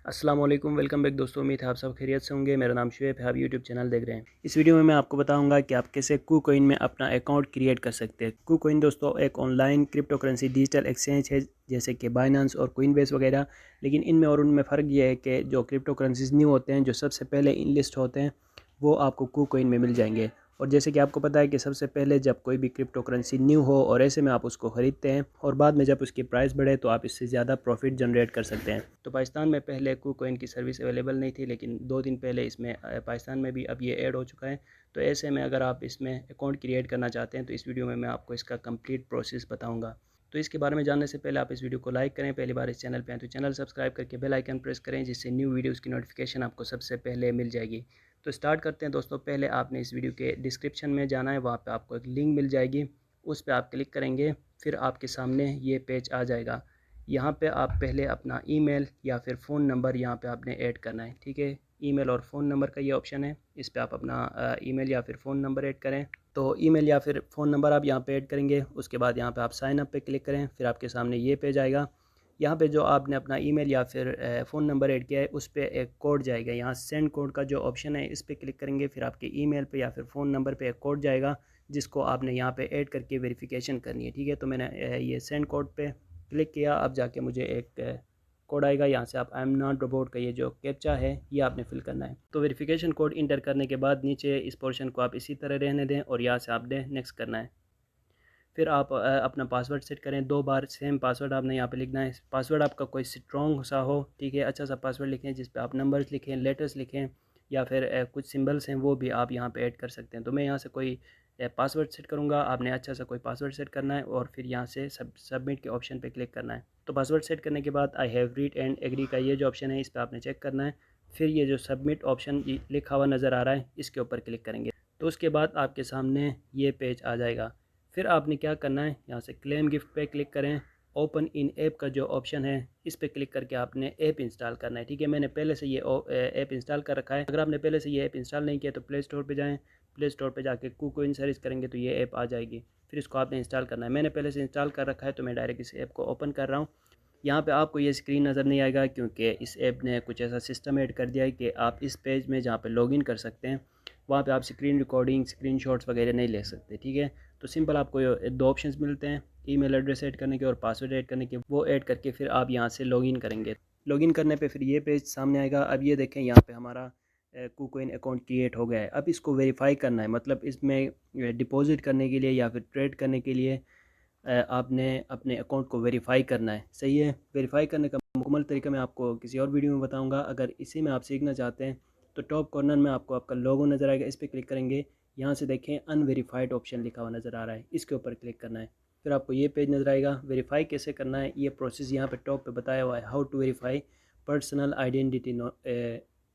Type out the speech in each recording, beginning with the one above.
अस्सलाम वालेकुम, welcome back दोस्तों। उम्मीद है आप सब खैरियत से होंगे। मेरा नाम शुएब है, आप यूट्यूब चैनल देख रहे हैं। इस वीडियो में मैं आपको बताऊंगा कि आप कैसे KuCoin में अपना अकाउंट क्रिएट कर सकते हैं। KuCoin दोस्तों एक online crypto currency digital exchange है, जैसे कि बाइनेंस और कोइनबेस वगैरह। लेकिन इनमें और उनमें फ़र्क ये है कि जो क्रिप्टो करेंसीज न्यू होते हैं, जो सबसे पहले इन लिस्ट होते हैं, वो आपको KuCoin में मिल जाएंगे। और जैसे कि आपको पता है कि सबसे पहले जब कोई भी क्रिप्टो करेंसी न्यू हो और ऐसे में आप उसको ख़रीदते हैं और बाद में जब उसकी प्राइस बढ़े तो आप इससे ज़्यादा प्रॉफिट जनरेट कर सकते हैं। तो पाकिस्तान में पहले KuCoin की सर्विस अवेलेबल नहीं थी, लेकिन 2 दिन पहले इसमें पाकिस्तान में भी अब ये ऐड हो चुका है। तो ऐसे में अगर आप इसमें अकाउंट क्रिएट करना चाहते हैं तो इस वीडियो में मैं आपको इसका कंप्लीट प्रोसेस बताऊँगा। तो इसके बारे में जानने से पहले आप इस वीडियो को लाइक करें, पहली बार इस चैनल पे हैं तो चैनल सब्सक्राइब करके बेल आइकन प्रेस करें, जिससे न्यू वीडियोस की नोटिफिकेशन आपको सबसे पहले मिल जाएगी। तो स्टार्ट करते हैं दोस्तों। पहले आपने इस वीडियो के डिस्क्रिप्शन में जाना है, वहाँ पे आपको एक लिंक मिल जाएगी, उस पर आप क्लिक करेंगे, फिर आपके सामने ये पेज आ जाएगा। यहाँ पे आप पहले अपना ईमेल या फिर फ़ोन नंबर यहाँ पे आपने ऐड करना है, ठीक है। ईमेल और फ़ोन नंबर का ये ऑप्शन है, इस पर आप अपना ईमेल या फिर फ़ोन नंबर ऐड करें। तो ईमेल या फिर फ़ोन नंबर आप यहाँ पे ऐड करेंगे, उसके बाद यहाँ पे आप साइन अप पे क्लिक करें, फिर आपके सामने ये पेज आएगा। यहाँ पे जो आपने अपना ईमेल या फिर फ़ोन नंबर ऐड किया है, उस पर एक कोड जाएगा। यहाँ सेंड कोड का जो ऑप्शन है, इस पर क्लिक करेंगे, फिर आपके ईमेल पे या फिर फ़ोन नंबर पे एक कोड जाएगा, जिसको आपने यहाँ पे ऐड करके वेरिफिकेशन करनी है, ठीक है। तो मैंने ये सेंड कोड पे क्लिक किया। अब जाके मुझे एक कोड आएगा, यहाँ से आप आई एम नॉट रोबोट का ये जो कैप्चा है ये आपने फिल करना है। तो वेरिफिकेशन कोड इंटर करने के बाद नीचे इस पोर्शन को आप इसी तरह रहने दें और यहाँ से आपने नेक्स्ट करना है। फिर आप अपना पासवर्ड सेट करें, 2 बार सेम पासवर्ड आपने यहाँ पे लिखना है। पासवर्ड आपका कोई स्ट्रॉन्ग सा हो, ठीक है, अच्छा सा पासवर्ड लिखें जिस पे आप नंबर्स लिखें, लेटर्स लिखें, या फिर कुछ सिंबल्स हैं वो भी आप यहाँ पे ऐड कर सकते हैं। तो मैं यहाँ से कोई पासवर्ड सेट करूँगा, आपने अच्छा सा कोई पासवर्ड सेट करना है और फिर यहाँ से सबमिट के ऑप्शन पे क्लिक करना है। तो पासवर्ड सेट करने के बाद I have read and agree का ये जो ऑप्शन है, इस पर आपने चेक करना है। फिर ये जो सबमिट ऑप्शन लिखा हुआ नज़र आ रहा है, इसके ऊपर क्लिक करेंगे। तो उसके बाद आपके सामने ये पेज आ जाएगा। फिर आपने क्या करना है, यहाँ से क्लेम गिफ्ट पे क्लिक करें। ओपन इन ऐप का जो ऑप्शन है, इस पे क्लिक करके आपने ऐप इंस्टॉल करना है, ठीक है। मैंने पहले से ये ऐप इंस्टॉल कर रखा है। अगर आपने पहले से ये ऐप इंस्टॉल नहीं किया तो प्ले स्टोर पे जाएं, प्ले स्टोर पे जाके KuCoin सर्च करेंगे तो ये ऐप आ जाएगी। फिर इसको आपने इंस्टॉल करना है। मैंने पहले से इंस्टॉल कर रखा है तो मैं डायरेक्ट इस ऐप को ओपन कर रहा हूँ। यहाँ पे आपको ये स्क्रीन नज़र नहीं आएगा, क्योंकि इस ऐप ने कुछ ऐसा सिस्टम ऐड कर दिया है कि आप इस पेज में जहाँ पे लॉगिन कर सकते हैं, वहाँ पे आप स्क्रीन रिकॉर्डिंग, स्क्रीनशॉट्स वगैरह नहीं ले सकते, ठीक है। तो सिंपल आपको 2 ऑप्शंस मिलते हैं, ईमेल एड्रेस ऐड करने के और पासवर्ड ऐड करने के। वो ऐड करके फिर आप यहाँ से लॉगिन करेंगे। लॉगिन करने पे फिर ये पेज सामने आएगा। अब ये देखें, यहाँ पे हमारा KuCoin अकाउंट क्रिएट हो गया है। अब इसको वेरीफाई करना है, मतलब इसमें डिपॉजिट करने के लिए या फिर ट्रेड करने के लिए आपने अपने अकाउंट को वेरीफाई करना है, सही है। वेरीफाई करने का मुकम्मल तरीका मैं आपको किसी और वीडियो में बताऊंगा। अगर इसी में आप सीखना चाहते हैं तो टॉप कॉर्नर में आपको आपका लोगो नज़र आएगा, इस पर क्लिक करेंगे। यहाँ से देखें अनवेरीफाइड ऑप्शन लिखा हुआ नज़र आ रहा है, इसके ऊपर क्लिक करना है। फिर आपको ये पेज नज़र आएगा। वेरीफाई कैसे करना है ये प्रोसेस यहाँ पे टॉप पे बताया हुआ है, how to verify personal identity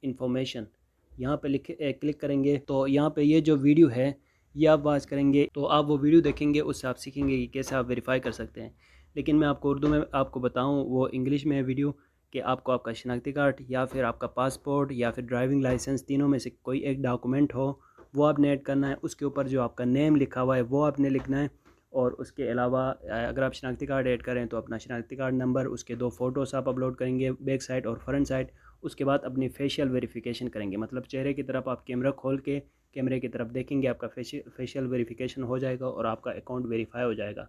information. यहाँ पे क्लिक करेंगे तो यहाँ पे ये जो वीडियो है ये आप वॉच करेंगे, तो आप वो वीडियो देखेंगे, उससे आप सीखेंगे कि कैसे आप वेरीफाई कर सकते हैं। लेकिन मैं आपको उर्दू में आपको बताऊं, वो इंग्लिश में है वीडियो, कि आपको आपका शनाख्ती कार्ड या फिर आपका पासपोर्ट या फिर ड्राइविंग लाइसेंस, तीनों में से कोई एक डॉक्यूमेंट हो, वो आपने ऐड करना है। उसके ऊपर जो आपका नेम लिखा हुआ है वो आपने लिखना है। और उसके अलावा अगर आप शनाख्ती कार्ड ऐड करें तो अपना शनाख्ती कार्ड नंबर, उसके 2 फ़ोटोज़ आप अपलोड करेंगे, बैक साइड और फ्रंट साइड। उसके बाद अपनी फेशियल वेरिफिकेशन करेंगे, मतलब चेहरे की तरफ आप कैमरा खोल के कैमरे की तरफ देखेंगे, आपका फेशियल वेरिफिकेशन हो जाएगा और आपका अकाउंट वेरीफाई हो जाएगा।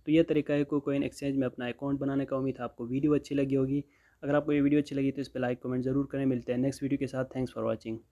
तो ये तरीका है KuCoin एक्सचेंज में अपना अकाउंट बनाने का। उम्मीद है आपको वीडियो अच्छी लगी होगी। अगर आपको ये वीडियो अच्छी लगी तो इस पर लाइक कमेंट ज़रूर करें। मिलते हैं नेक्स्ट वीडियो के साथ। Thanks for watching.